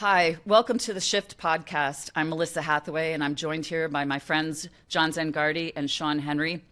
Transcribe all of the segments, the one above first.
Hi, welcome to the Shift podcast. I'm Melissa Hathaway, and I'm joined here by my friends John Zangardi and Shawn Henry.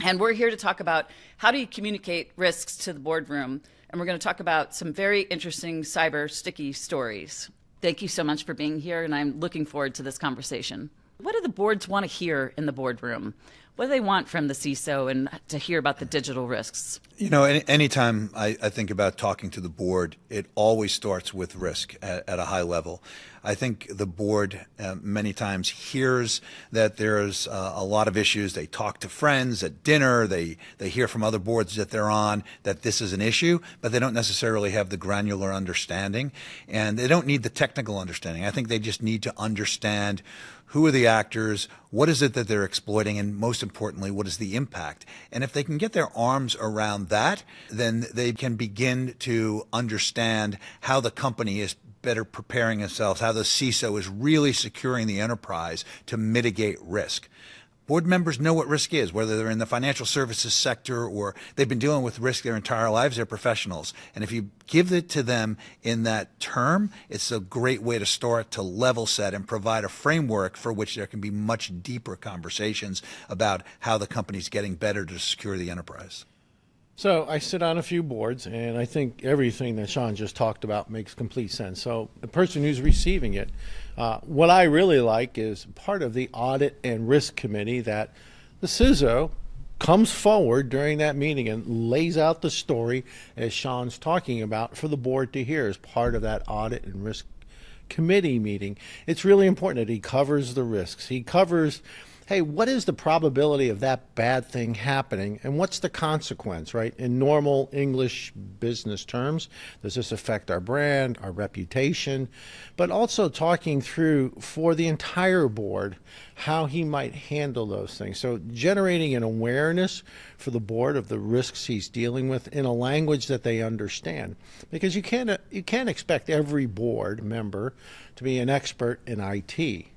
And we're here to talk about how do you communicate risks to the boardroom. And we're going to talk about some very interesting cyber sticky stories. Thank you so much for being here, and I'm looking forward to this conversation. What do the boards want to hear in the boardroom? What do they want from the CISO and to hear about the digital risks? You know, anytime I think about talking to the board, it always starts with risk at a high level. I think the board many times hears that there's a lot of issues. They talk to friends at dinner. They hear from other boards that they're on that this is an issue, but they don't necessarily have the granular understanding, and they don't need the technical understanding. I think they just need to understand who are the actors, what is it that they're exploiting, and most importantly, what is the impact? And if they can get their arms around that, then they can begin to understand how the company is better preparing themselves, how the CISO is really securing the enterprise to mitigate risk. Board members know what risk is, whether they're in the financial services sector or they've been dealing with risk their entire lives. They're professionals. And if you give it to them in that term, it's a great way to start to level set and provide a framework for which there can be much deeper conversations about how the company's getting better to secure the enterprise. So I sit on a few boards, and I think everything that Shawn just talked about makes complete sense. So the person who's receiving it, what I really like is part of the audit and risk committee that the CISO comes forward during that meeting and lays out the story as Shawn's talking about for the board to hear as part of that audit and risk committee meeting. It's really important that he covers the risks. He covers, hey, what is the probability of that bad thing happening, and what's the consequence, right? In normal English business terms, does this affect our brand, our reputation? But also talking through for the entire board how he might handle those things. So generating an awareness for the board of the risks he's dealing with in a language that they understand. Because you can't expect every board member to be an expert in IT.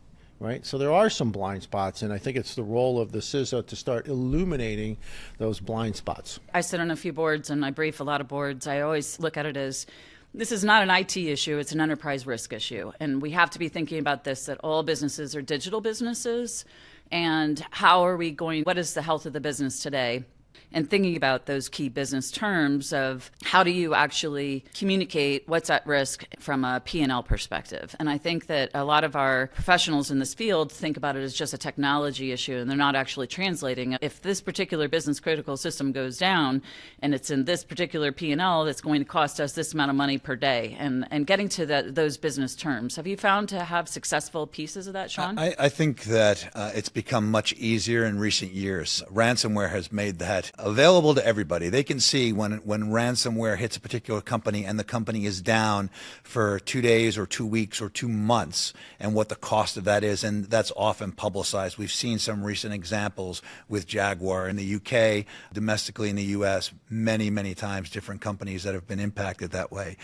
Right? So there are some blind spots, and I think it's the role of the CISO to start illuminating those blind spots. I sit on a few boards and I brief a lot of boards. I always look at it as this is not an IT issue, it's an enterprise risk issue. And we have to be thinking about this, that all businesses are digital businesses. And how are we going, what is the health of the business today? And thinking about those key business terms of how do you actually communicate what's at risk from a P&L perspective. And I think that a lot of our professionals in this field think about it as just a technology issue, and they're not actually translating. If this particular business critical system goes down and it's in this particular P&L, that's going to cost us this amount of money per day. And getting to those business terms. Have you found to have successful pieces of that, Shawn? I think that it's become much easier in recent years. Ransomware has made that available to everybody. They can see when ransomware hits a particular company and the company is down for 2 days or 2 weeks or 2 months and what the cost of that is, and that's often publicized. We've seen some recent examples with Jaguar in the UK, domestically in the US, many times different companies that have been impacted that way.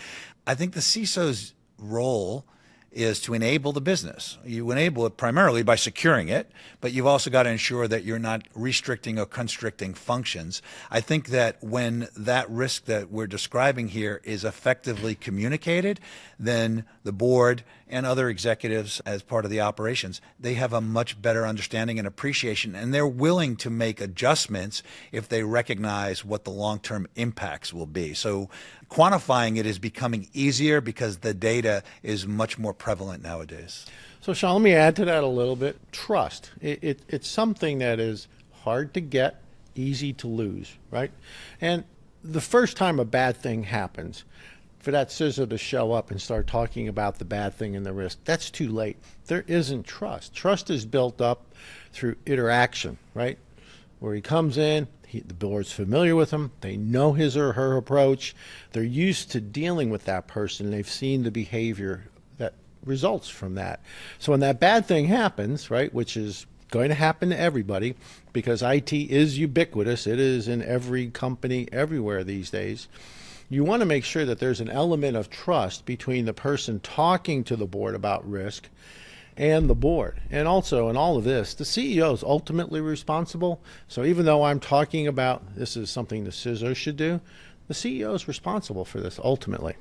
I think the CISO's role is to enable the business. You enable it primarily by securing it, but you've also got to ensure that you're not restricting or constricting functions. I think that when that risk that we're describing here is effectively communicated, then the board and other executives as part of the operations, they have a much better understanding and appreciation, and they're willing to make adjustments if they recognize what the long-term impacts will be. So quantifying it is becoming easier because the data is much more prevalent nowadays. So Shawn, let me add to that a little bit. Trust. It's something that is hard to get, easy to lose, right? And the first time a bad thing happens, for that CISO to show up and start talking about the bad thing and the risk, that's too late. There isn't trust. Trust is built up through interaction, right? Where he comes in, the board's familiar with him, they know his or her approach, they're used to dealing with that person, they've seen the behavior that results from that. So when that bad thing happens, right, which is going to happen to everybody because IT is ubiquitous, it is in every company everywhere these days, you want to make sure that there's an element of trust between the person talking to the board about risk and the board. And also in all of this, the CEO is ultimately responsible. So even though I'm talking about this is something the CISO should do, the CEO is responsible for this ultimately.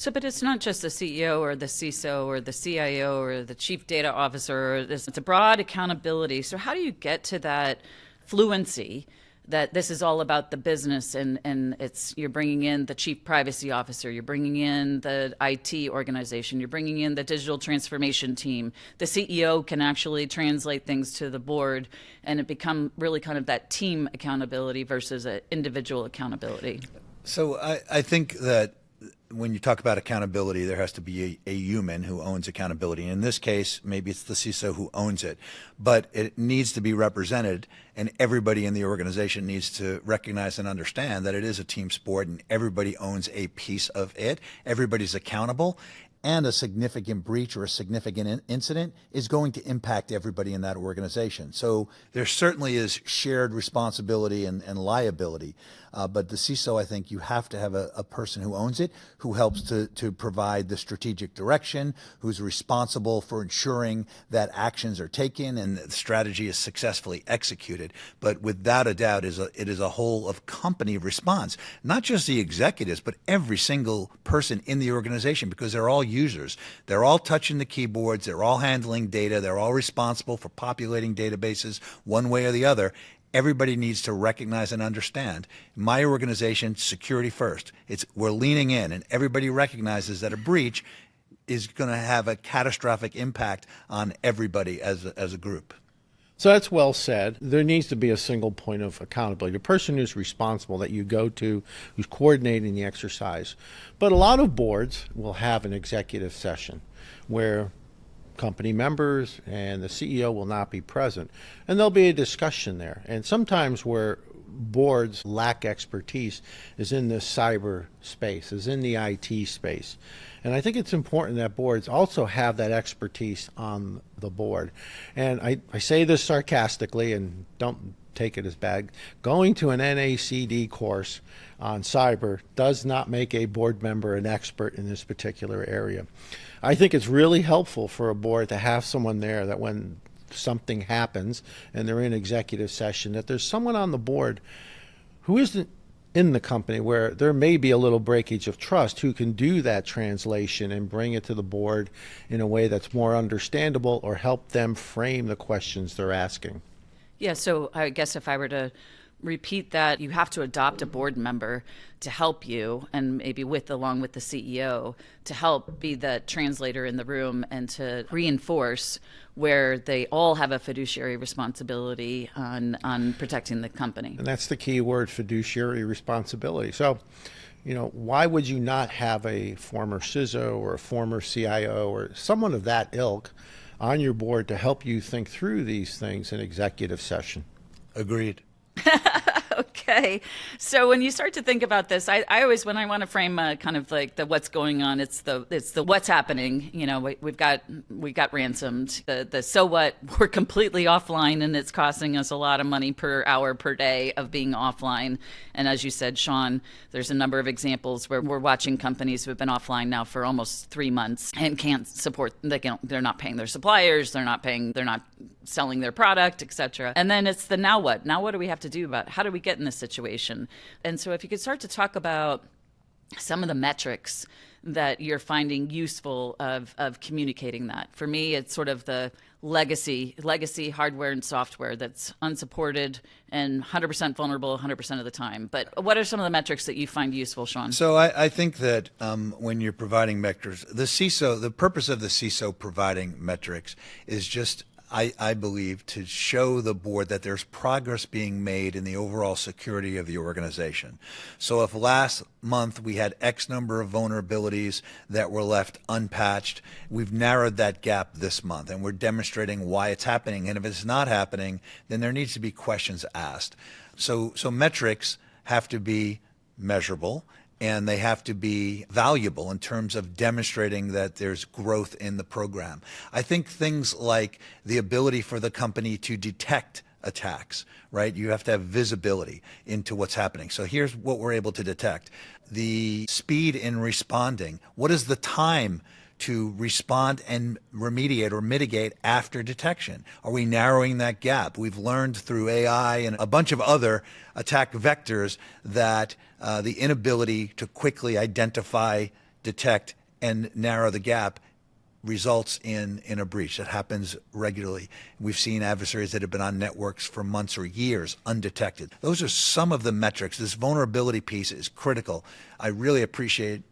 So, but it's not just the CEO or the CISO or the CIO or the chief data officer. It's a broad accountability. So how do you get to that fluency that this is all about the business, and you're bringing in the chief privacy officer, you're bringing in the IT organization, you're bringing in the digital transformation team. The CEO can actually translate things to the board, and it become really kind of that team accountability versus an individual accountability. So I think that when you talk about accountability, there has to be a human who owns accountability. In this case, maybe it's the CISO who owns it, but it needs to be represented, and everybody in the organization needs to recognize and understand that it is a team sport and everybody owns a piece of it. Everybody's accountable, and a significant breach or a significant incident is going to impact everybody in that organization. So there certainly is shared responsibility and liability. But the CISO, I think you have to have a person who owns it, who helps to provide the strategic direction, who's responsible for ensuring that actions are taken and the strategy is successfully executed. But without a doubt, it is a whole of company response, not just the executives, but every single person in the organization, because they're all users. They're all touching the keyboards. They're all handling data. They're all responsible for populating databases one way or the other. Everybody needs to recognize and understand. My organization, security first. We're leaning in, and everybody recognizes that a breach is going to have a catastrophic impact on everybody as a group. So that's well said. There needs to be a single point of accountability, the person who's responsible that you go to, who's coordinating the exercise. But a lot of boards will have an executive session where company members and the CEO will not be present, and there'll be a discussion there. And sometimes where boards lack expertise is in the cyber space, is in the IT space. And I think it's important that boards also have that expertise on the board. And I say this sarcastically, and don't take it as bad. Going to an NACD course on cyber does not make a board member an expert in this particular area. I think it's really helpful for a board to have someone there that when something happens and they're in executive session, that there's someone on the board who isn't in the company, where there may be a little breakage of trust, who can do that translation and bring it to the board in a way that's more understandable or help them frame the questions they're asking. Yeah, so I guess if I were to repeat that, you have to adopt a board member to help you, and maybe along with the CEO, to help be the translator in the room and to reinforce where they all have a fiduciary responsibility on protecting the company. And that's the key word, fiduciary responsibility. So, why would you not have a former CISO or a former CIO or someone of that ilk on your board to help you think through these things in executive session? Agreed. Okay. So when you start to think about this, I always, when I want to frame kind of like the what's going on, it's the what's happening. We got ransomed. The so what, we're completely offline, and it's costing us a lot of money per hour per day of being offline. And as you said, Shawn, there's a number of examples where we're watching companies who have been offline now for almost 3 months and can't support. They're not paying their suppliers. They're not selling their product, etc. And then it's the now what? Now what do we have to do about it? How do we get in this situation? And so if you could start to talk about some of the metrics that you're finding useful of communicating that. For me, it's sort of the legacy hardware and software that's unsupported and 100% vulnerable 100% of the time. But what are some of the metrics that you find useful, Shawn? So I think that when you're providing metrics, the purpose of the CISO providing metrics is just, I believe, to show the board that there's progress being made in the overall security of the organization. So if last month we had X number of vulnerabilities that were left unpatched, we've narrowed that gap this month, and we're demonstrating why it's happening. And if it's not happening, then there needs to be questions asked. So metrics have to be measurable, and they have to be valuable in terms of demonstrating that there's growth in the program. I think things like the ability for the company to detect attacks, right? You have to have visibility into what's happening. So here's what we're able to detect. The speed in responding. What is the time to respond and remediate or mitigate after detection? Are we narrowing that gap? We've learned through AI and a bunch of other attack vectors that the inability to quickly identify detect, and narrow the gap results in a breach. That happens regularly. We've seen adversaries that have been on networks for months or years undetected. Those are some of the metrics. This vulnerability piece is critical. I really appreciate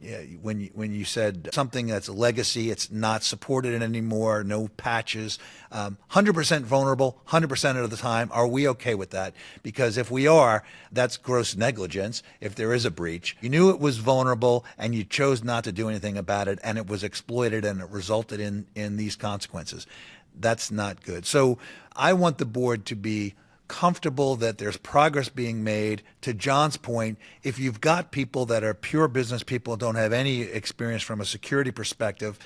when you said something that's a legacy, it's not supported anymore, no patches, 100% vulnerable, 100% of the time. Are we okay with that? Because if we are, that's gross negligence if there is a breach. You knew it was vulnerable and you chose not to do anything about it, and it was exploited and it resulted in these consequences. That's not good. So I want the board to be comfortable that there's progress being made. To John's point, if you've got people that are pure business people and don't have any experience from a security perspective,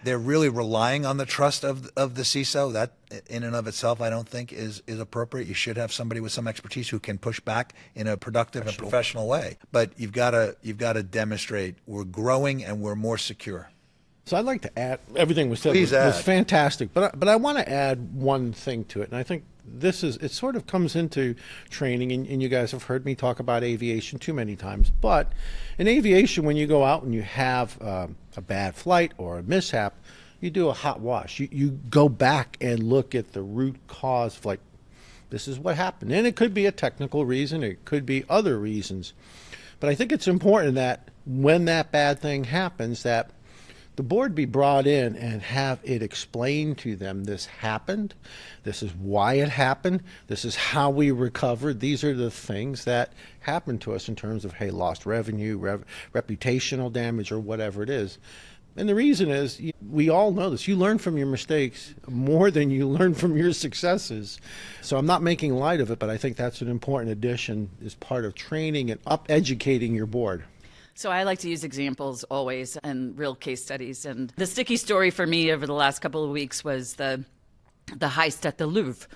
they're really relying on the trust of the CISO. That in and of itself, I don't think is appropriate. You should have somebody with some expertise who can push back in a productive and professional way. But you've got to demonstrate we're growing and we're more secure. So I'd like to add, everything was said was fantastic, but I want to add one thing to it, and I think it sort of comes into training, and you guys have heard me talk about aviation too many times, but in aviation, when you go out and you have a bad flight or a mishap, you do a hot wash. You go back and look at the root cause of, like, this is what happened. And it could be a technical reason, it could be other reasons, but I think it's important that when that bad thing happens, that the board be brought in and have it explained to them, this happened, this is why it happened, this is how we recovered, these are the things that happened to us in terms of, hey, lost revenue, reputational damage, or whatever it is. And the reason is, we all know this, you learn from your mistakes more than you learn from your successes. So I'm not making light of it, but I think that's an important addition as part of training and educating your board. So I like to use examples always and real case studies. And the sticky story for me over the last couple of weeks was the heist at the Louvre.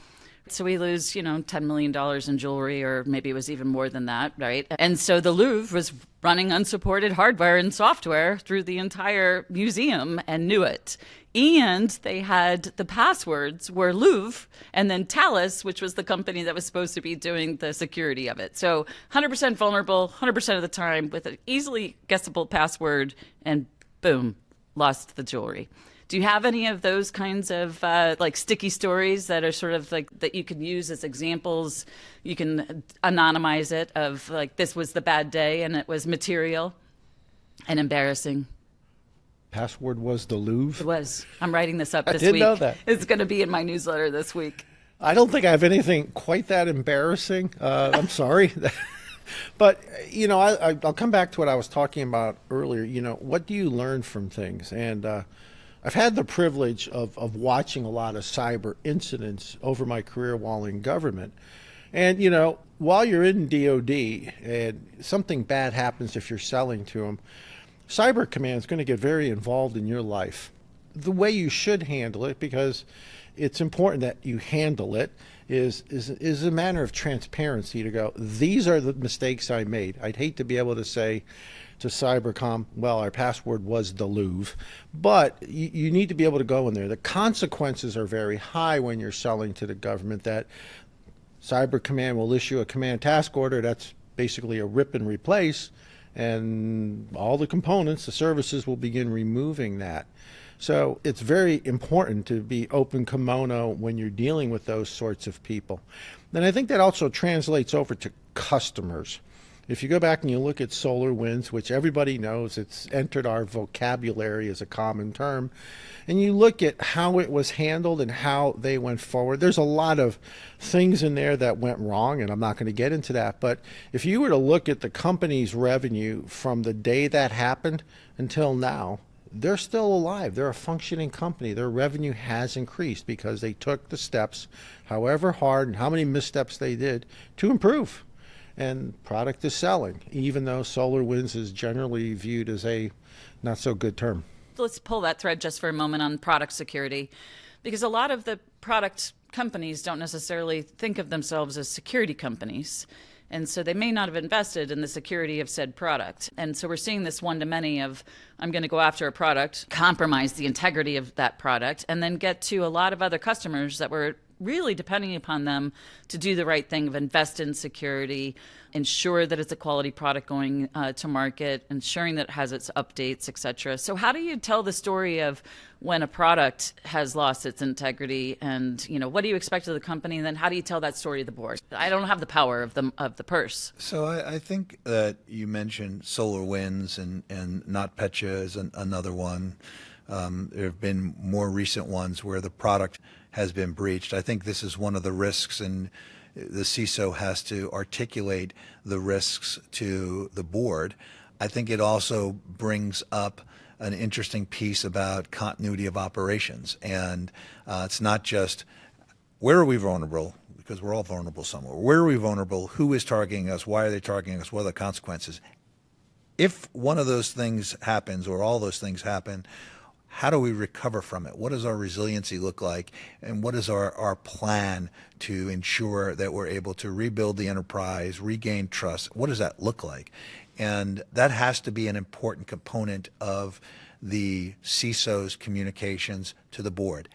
So we lose, $10 million in jewelry, or maybe it was even more than that, right? And so the Louvre was running unsupported hardware and software through the entire museum and knew it. And they had the passwords were Louvre and then Thales, which was the company that was supposed to be doing the security of it. So 100% vulnerable, 100% of the time with an easily guessable password, and boom, lost the jewelry. Do you have any of those kinds of sticky stories that are sort of like that you can use as examples? You can anonymize it of like, this was the bad day and it was material and embarrassing. Password was the Louvre? It was. I'm writing this up this week. I didn't know that. It's going to be in my newsletter this week. I don't think I have anything quite that embarrassing. I'm sorry. But, I'll come back to what I was talking about earlier. What do you learn from things? And I've had the privilege of watching a lot of cyber incidents over my career while in government. And, while you're in DOD and something bad happens if you're selling to them, Cyber Command is going to get very involved in your life. The way you should handle it, because it's important that you handle it, is a manner of transparency to go, these are the mistakes I made. I'd hate to be able to say to Cybercom, well, our password was the Louvre, but you need to be able to go in there. The consequences are very high when you're selling to the government. That Cyber Command will issue a command task order that's basically a rip and replace, and all the components, the services will begin removing that. So it's very important to be open kimono when you're dealing with those sorts of people. And I think that also translates over to customers. If you go back and you look at SolarWinds, which everybody knows, it's entered our vocabulary as a common term, and you look at how it was handled and how they went forward, there's a lot of things in there that went wrong, and I'm not going to get into that. But if you were to look at the company's revenue from the day that happened until now, they're still alive. They're a functioning company. Their revenue has increased because they took the steps, however hard and how many missteps they did, to improve. And product is selling, even though SolarWinds is generally viewed as a not so good term. Let's pull that thread just for a moment on product security, because a lot of the product companies don't necessarily think of themselves as security companies. And so they may not have invested in the security of said product. And so we're seeing this one-to-many of, I'm going to go after a product, compromise the integrity of that product, and then get to a lot of other customers that were really depending upon them to do the right thing, of invest in security, ensure that it's a quality product going to market, ensuring that it has its updates, et cetera. So how do you tell the story of when a product has lost its integrity, and what do you expect of the company, and then how do you tell that story to the board? I don't have the power of the purse. So I think that you mentioned SolarWinds and NotPetya is another one. There have been more recent ones where the product has been breached. I think this is one of the risks, and the CISO has to articulate the risks to the board. I think it also brings up an interesting piece about continuity of operations. And it's not just where are we vulnerable, because we're all vulnerable somewhere. Where are we vulnerable? Who is targeting us? Why are they targeting us? What are the consequences? If one of those things happens, or all those things happen, how do we recover from it? What does our resiliency look like? And what is our plan to ensure that we're able to rebuild the enterprise, regain trust? What does that look like? And that has to be an important component of the CISO's communications to the board.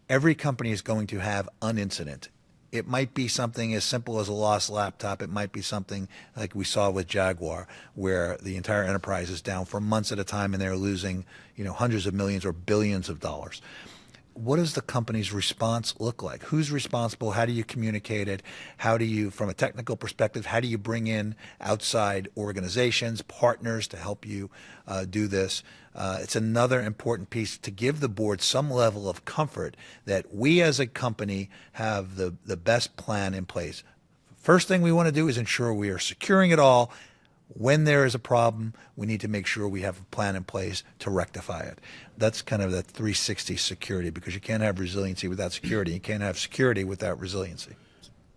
Every company is going to have an incident. It might be something as simple as a lost laptop. It might be something like we saw with Jaguar, where the entire enterprise is down for months at a time and they're losing, hundreds of millions or billions of dollars. What does the company's response look like? Who's responsible? How do you communicate it? How do you, from a technical perspective, how do you bring in outside organizations, partners to help you do this? It's another important piece to give the board some level of comfort that we as a company have the best plan in place. First thing we want to do is ensure we are securing it all. When there is a problem, we need to make sure we have a plan in place to rectify it. That's kind of that 360 security, because you can't have resiliency without security. You can't have security without resiliency.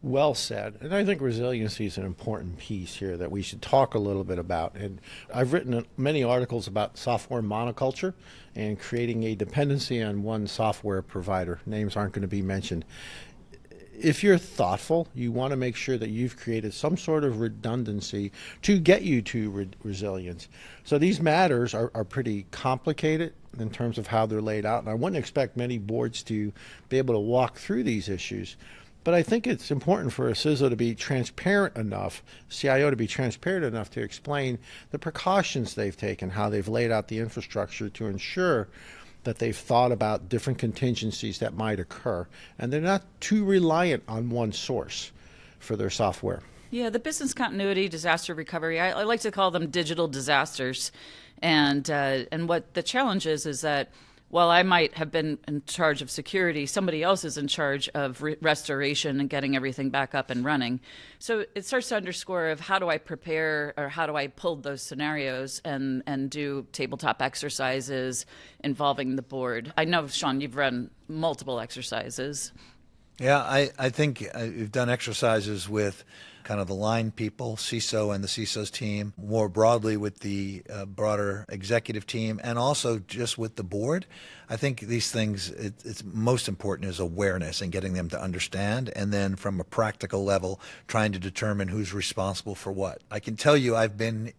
Well said. And I think resiliency is an important piece here that we should talk a little bit about. And I've written many articles about software monoculture and creating a dependency on one software provider. Names aren't going to be mentioned. If you're thoughtful, you want to make sure that you've created some sort of redundancy to get you to resilience. So these matters are pretty complicated in terms of how they're laid out, and I wouldn't expect many boards to be able to walk through these issues. But I think it's important for a CISO to be transparent enough, CIO to be transparent enough to explain the precautions they've taken, how they've laid out the infrastructure to ensure that they've thought about different contingencies that might occur, and they're not too reliant on one source for their software. Yeah, the business continuity, disaster recovery, I like to call them digital disasters. And what the challenge is that while I might have been in charge of security, somebody else is in charge of restoration and getting everything back up and running. So it starts to underscore of how do I prepare, or how do I pull those scenarios and do tabletop exercises involving the board. I know, Shawn, you've run multiple exercises. Yeah, I think we've done exercises with kind of the line people, CISO and the CISO's team, more broadly with the broader executive team, and also just with the board. I think these things, it's most important is awareness and getting them to understand, and then from a practical level, trying to determine who's responsible for what. I can tell you I've been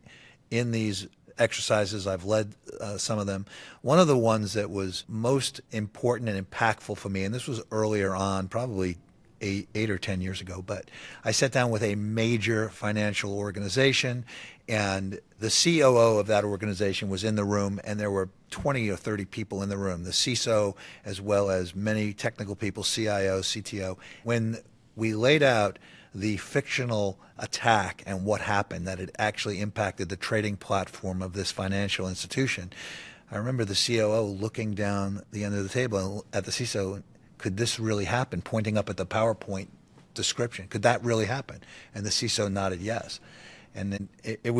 in these exercises, I've led some of them. One of the ones that was most important and impactful for me, and this was earlier on, probably eight or 10 years ago, but I sat down with a major financial organization, and the COO of that organization was in the room, and there were 20 or 30 people in the room, the CISO as well as many technical people, CIO, CTO. When we laid out the fictional attack and what happened, that it actually impacted the trading platform of this financial institution, I remember the COO looking down the end of the table at the CISO, could this really happen? Pointing up at the PowerPoint description. Could that really happen? And the CISO nodded yes. And then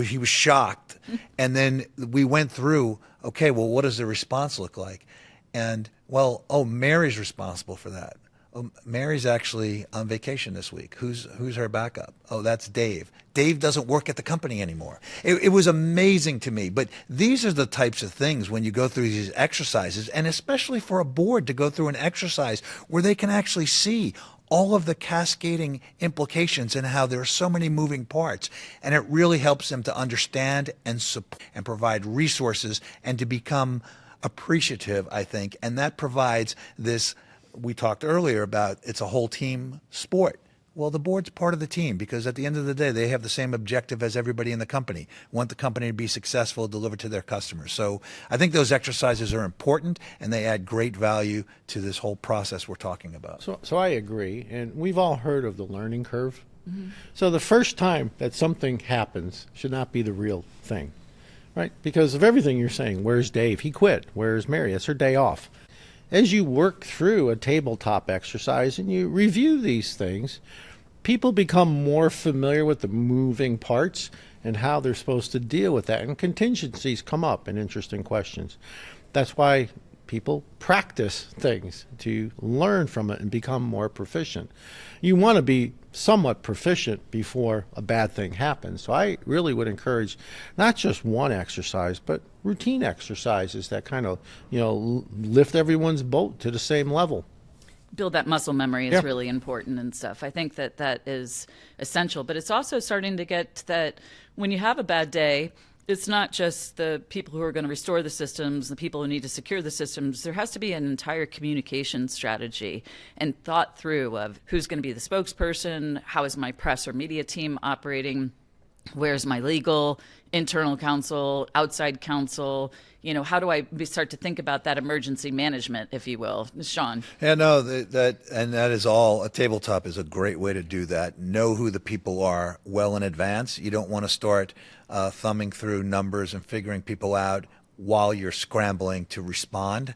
he was shocked. And then we went through, okay, well, what does the response look like? And, well, Mary's responsible for that. Oh, Mary's actually on vacation this week. Who's her backup? Oh, that's Dave. Dave doesn't work at the company anymore. It was amazing to me. But these are the types of things when you go through these exercises, and especially for a board to go through an exercise where they can actually see all of the cascading implications and how there are so many moving parts. And it really helps them to understand and support and provide resources and to become appreciative, I think. And that provides this we talked earlier about it's a whole team sport. Well, the board's part of the team because at the end of the day, they have the same objective as everybody in the company, want the company to be successful, deliver to their customers. So I think those exercises are important and they add great value to this whole process we're talking about. So I agree, and we've all heard of the learning curve. Mm-hmm. So the first time that something happens should not be the real thing, right? Because of everything you're saying. Where's Dave? He quit. Where's Mary? It's her day off. As you work through a tabletop exercise and you review these things, people become more familiar with the moving parts and how they're supposed to deal with that. And contingencies come up in interesting questions. That's why people practice things to learn from it and become more proficient. You want to be somewhat proficient before a bad thing happens. So I really would encourage not just one exercise, but routine exercises that kind of, lift everyone's boat to the same level. Build that muscle memory is really important and stuff. I think that is essential, but it's also starting to get that when you have a bad day, it's not just the people who are going to restore the systems, the people who need to secure the systems. There has to be an entire communication strategy and thought through of who's going to be the spokesperson, how is my press or media team operating, where's my legal, internal counsel, outside counsel, how do I start to think about that emergency management, if you will? Shawn. Yeah, no, that is all. A tabletop is a great way to do that. Know who the people are well in advance. You don't want to start thumbing through numbers and figuring people out while you're scrambling to respond.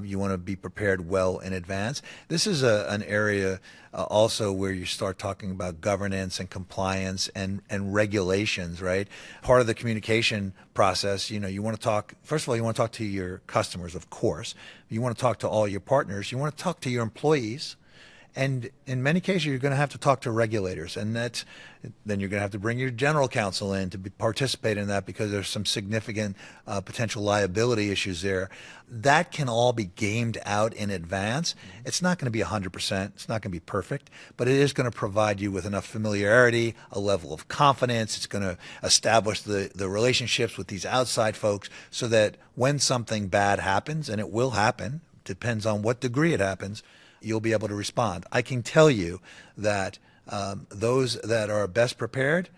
You want to be prepared well in advance. This is an area also where you start talking about governance and compliance and regulations, right? Part of the communication process, you want to talk, first of all, you want to talk to your customers, of course. You want to talk to all your partners. You want to talk to your employees. And in many cases, you're going to have to talk to regulators, and then you're going to have to bring your general counsel in to participate in that because there's some significant potential liability issues there. That can all be gamed out in advance. It's not going to be 100%. It's not going to be perfect, but it is going to provide you with enough familiarity, a level of confidence. It's going to establish the relationships with these outside folks so that when something bad happens, and it will happen, depends on what degree it happens, you'll be able to respond. I can tell you that those that are best prepared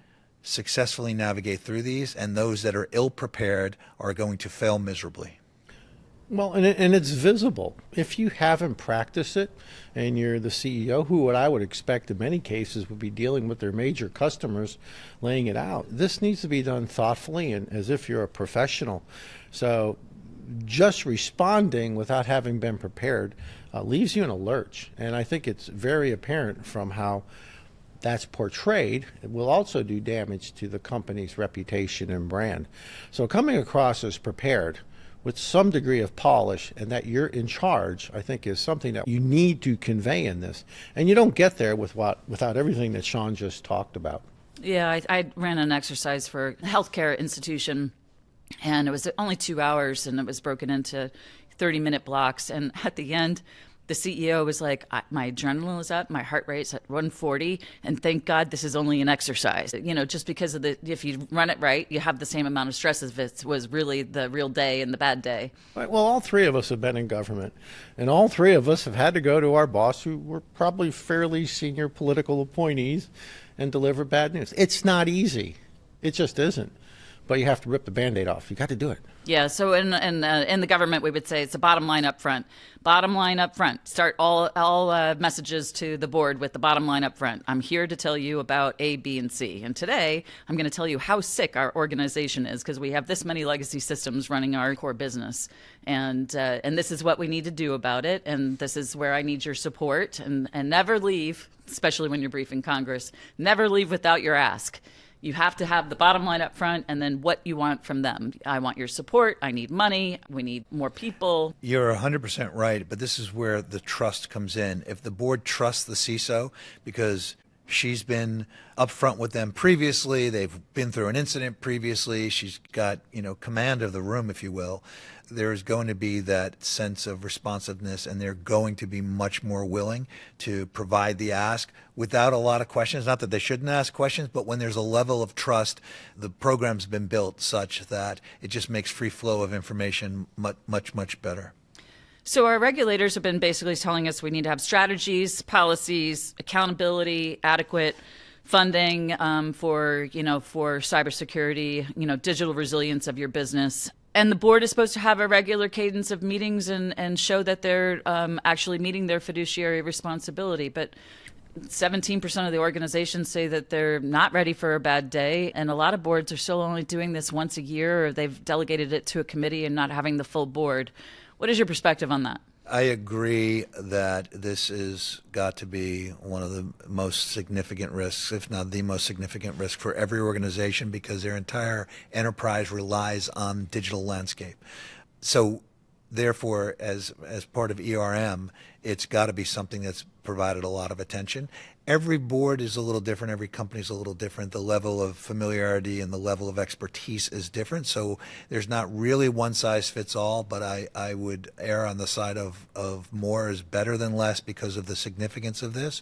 successfully navigate through these, and those that are ill prepared are going to fail miserably. Well, and it's visible. If you haven't practiced it and you're the CEO, who what I would expect in many cases would be dealing with their major customers, laying it out, this needs to be done thoughtfully and as if you're a professional. So just responding without having been prepared leaves you in a lurch. And I think it's very apparent from how that's portrayed. It will also do damage to the company's reputation and brand. So coming across as prepared with some degree of polish and that you're in charge, I think is something that you need to convey in this. And you don't get there without everything that Shawn just talked about. Yeah, I ran an exercise for a healthcare institution, and it was only 2 hours, and it was broken into 30-minute blocks. And at the end, the CEO was like, my adrenaline is up, my heart rate's at 140, and thank God this is only an exercise. Just because of if you run it right, you have the same amount of stress as if it was really the real day and the bad day. Right. Well, all three of us have been in government, and all three of us have had to go to our boss, who were probably fairly senior political appointees, and deliver bad news. It's not easy. It just isn't. But you have to rip the Band-Aid off. You got to do it. Yeah, so in the government, we would say it's a bottom line up front. Bottom line up front. Start all messages to the board with the bottom line up front. I'm here to tell you about A, B, and C. And today, I'm going to tell you how sick our organization is because we have this many legacy systems running our core business. And this is what we need to do about it. And this is where I need your support. And never leave, especially when you're briefing Congress, never leave without your ask. You have to have the bottom line up front and then what you want from them. I want your support. I need money. We need more people. You're 100% right, but this is where the trust comes in. If the board trusts the CISO because she's been upfront with them previously, they've been through an incident previously, she's got, command of the room, if you will, there's going to be that sense of responsiveness, and they're going to be much more willing to provide the ask without a lot of questions. Not that they shouldn't ask questions, but when there's a level of trust, the program's been built such that it just makes free flow of information much, much better. So our regulators have been basically telling us we need to have strategies, policies, accountability, adequate funding for cybersecurity, digital resilience of your business. And the board is supposed to have a regular cadence of meetings and show that they're actually meeting their fiduciary responsibility. But 17% of the organizations say that they're not ready for a bad day. And a lot of boards are still only doing this once a year, or they've delegated it to a committee and not having the full board. What is your perspective on that? I agree that this has got to be one of the most significant risks, if not the most significant risk for every organization, because their entire enterprise relies on digital landscape. So therefore, as part of ERM, it's got to be something that's provided a lot of attention. Every board is a little different. Every company is a little different. The level of familiarity and the level of expertise is different. So there's not really one size fits all, but I would err on the side of more is better than less because of the significance of this.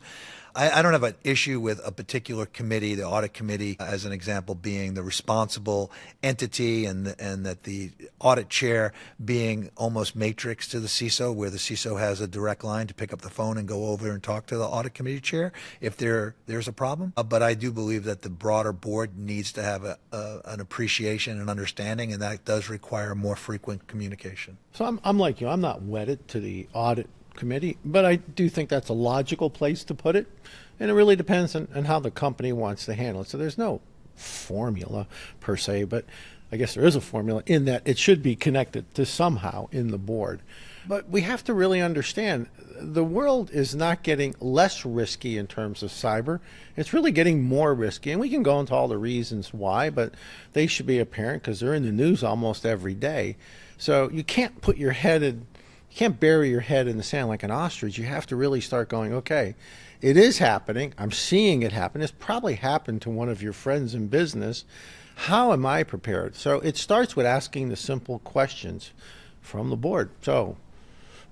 I don't have an issue with a particular committee, the audit committee, as an example, being the responsible entity, and that the audit chair being almost matrix to the CISO, where the CISO has a direct line to pick up the phone and go over and talk to the audit committee chair if there's a problem. But I do believe that the broader board needs to have an appreciation and understanding, and that does require more frequent communication. So I'm like you. I'm not wedded to the audit committee, but I do think that's a logical place to put it, and it really depends on how the company wants to handle it. So there's no formula per se, but I guess there is a formula in that it should be connected to somehow in the board. But we have to really understand the world is not getting less risky in terms of cyber. It's really getting more risky, and we can go into all the reasons why, but they should be apparent because they're in the news almost every day. So you can't put your head in You can't bury your head in the sand like an ostrich. You have to really start going, okay, it is happening. I'm seeing it happen. It's probably happened to one of your friends in business. How am I prepared? So it starts with asking the simple questions from the board. So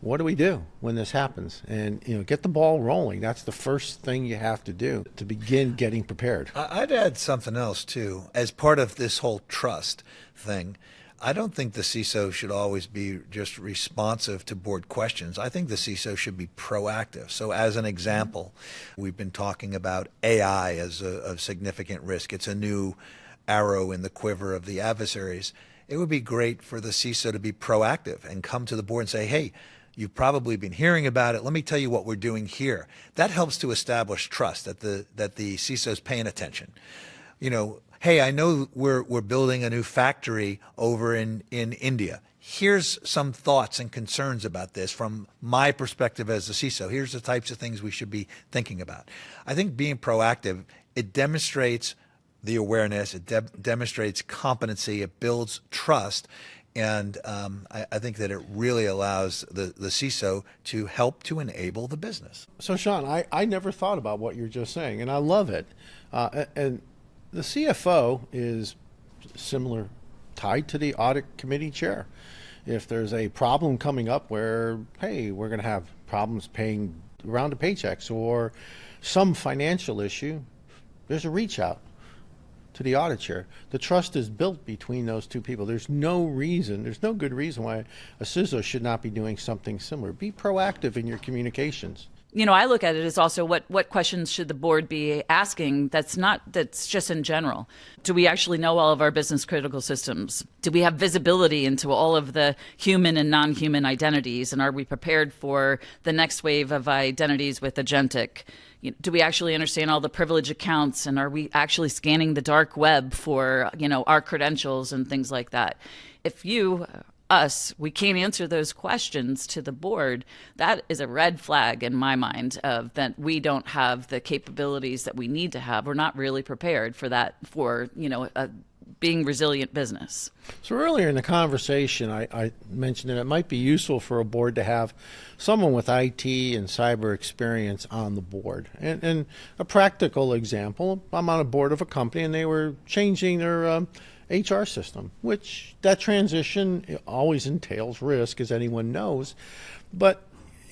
what do we do when this happens? And get the ball rolling. That's the first thing you have to do to begin getting prepared. I'd add something else too. As part of this whole trust thing, I don't think the CISO should always be just responsive to board questions. I think the CISO should be proactive. So as an example, we've been talking about AI as a significant risk. It's a new arrow in the quiver of the adversaries. It would be great for the CISO to be proactive and come to the board and say, hey, you've probably been hearing about it. Let me tell you what we're doing here. That helps to establish trust that the CISO is paying attention. Hey, I know we're building a new factory over in India. Here's some thoughts and concerns about this from my perspective as a CISO. Here's the types of things we should be thinking about. I think being proactive, it demonstrates the awareness, it demonstrates competency, it builds trust, and I think that it really allows the CISO to help to enable the business. So, Shawn, I never thought about what you're just saying, and I love it. And the CFO is similar, tied to the audit committee chair. If there's a problem coming up where, hey, we're going to have problems paying round of paychecks or some financial issue, there's a reach out to the audit chair. The trust is built between those two people. There's no good reason why a CISO should not be doing something similar. Be proactive in your communications. I look at it as also what questions should the board be asking that's just in general. Do we actually know all of our business critical systems? Do we have visibility into all of the human and non-human identities? And are we prepared for the next wave of identities with agentic? Do we actually understand all the privilege accounts? And are we actually scanning the dark web for, our credentials and things like that? If we can't answer those questions to the board, that is a red flag in my mind of that we don't have the capabilities that we need to have. We're not really prepared for that, for, being resilient business. So earlier in the conversation, I mentioned that it might be useful for a board to have someone with IT and cyber experience on the board. And a practical example, I'm on a board of a company and they were changing their HR system, which that transition always entails risk, as anyone knows. But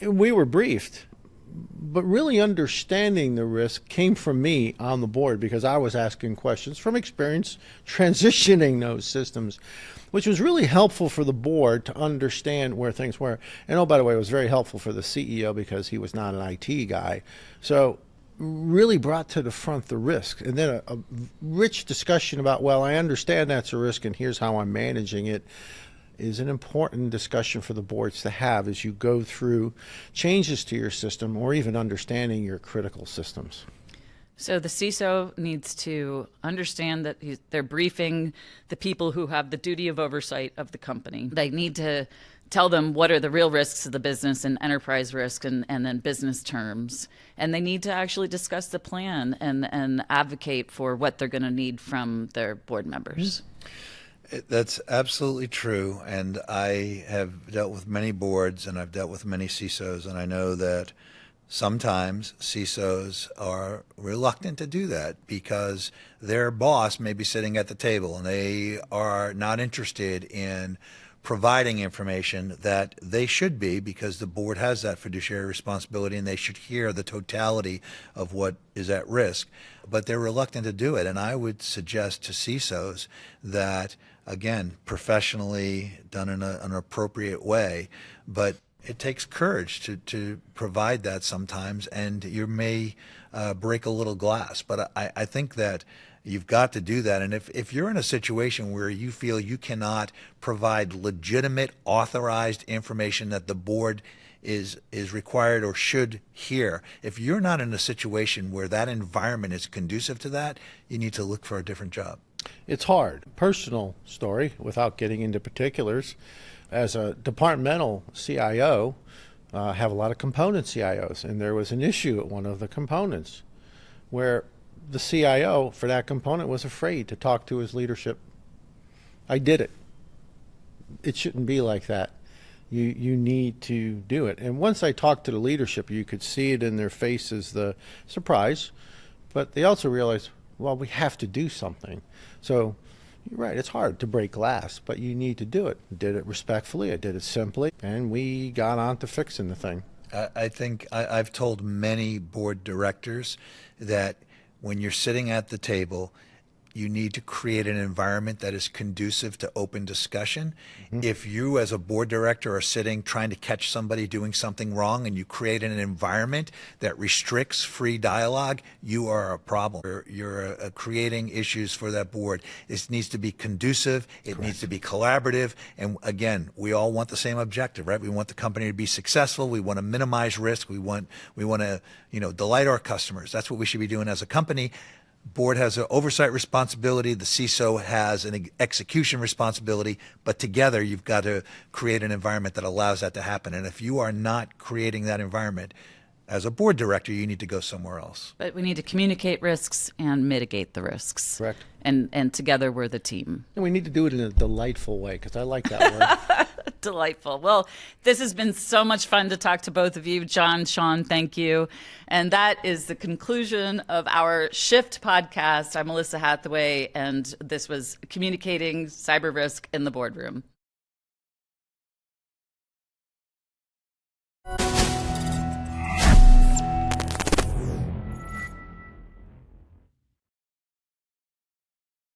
we were briefed But really understanding the risk came from me on the board because I was asking questions from experience transitioning those systems, which was really helpful for the board to understand where things were. And oh, by the way, it was very helpful for the CEO because he was not an IT guy. So really brought to the front the risk. And then a rich discussion about, well, I understand that's a risk and here's how I'm managing it, is an important discussion for the boards to have as you go through changes to your system or even understanding your critical systems. So the CISO needs to understand that they're briefing the people who have the duty of oversight of the company. They need to tell them what are the real risks of the business and enterprise risk and then business terms. And they need to actually discuss the plan and advocate for what they're going to need from their board members. That's absolutely true, and I have dealt with many boards and I've dealt with many CISOs, and I know that sometimes CISOs are reluctant to do that because their boss may be sitting at the table and they are not interested in providing information that they should be because the board has that fiduciary responsibility and they should hear the totality of what is at risk. But they're reluctant to do it, and I would suggest to CISOs that, again, professionally done in an appropriate way, but it takes courage to provide that sometimes, and you may break a little glass. But I think that you've got to do that. And if you're in a situation where you feel you cannot provide legitimate, authorized information that the board is required or should hear, if you're not in a situation where that environment is conducive to that, you need to look for a different job. It's hard. Personal story, without getting into particulars, as a departmental CIO, have a lot of component CIOs, and there was an issue at one of the components where the CIO for that component was afraid to talk to his leadership. I did it. It shouldn't be like that. You need to do it. And once I talked to the leadership, you could see it in their faces, the surprise, but they also realized, well, we have to do something. So you're right, it's hard to break glass, but you need to do it. I did it respectfully, I did it simply, and we got on to fixing the thing. I think I've told many board directors that when you're sitting at the table, you need to create an environment that is conducive to open discussion. Mm-hmm. If you as a board director are sitting trying to catch somebody doing something wrong and you create an environment that restricts free dialogue, you are a problem. You're creating issues for that board. This needs to be conducive. It needs to be collaborative. And again, we all want the same objective, right? We want the company to be successful. We want to minimize risk. We want to, delight our customers. That's what we should be doing as a company. Board has an oversight responsibility. The CISO has an execution responsibility, but together you've got to create an environment that allows that to happen. And if you are not creating that environment, as a board director, you need to go somewhere else. But we need to communicate risks and mitigate the risks. Correct. And together we're the team. And we need to do it in a delightful way, because I like that word. Delightful. Well, this has been so much fun to talk to both of you. John, Shawn, thank you. And that is the conclusion of our Shift podcast. I'm Melissa Hathaway, and this was Communicating Cyber Risk in the Boardroom.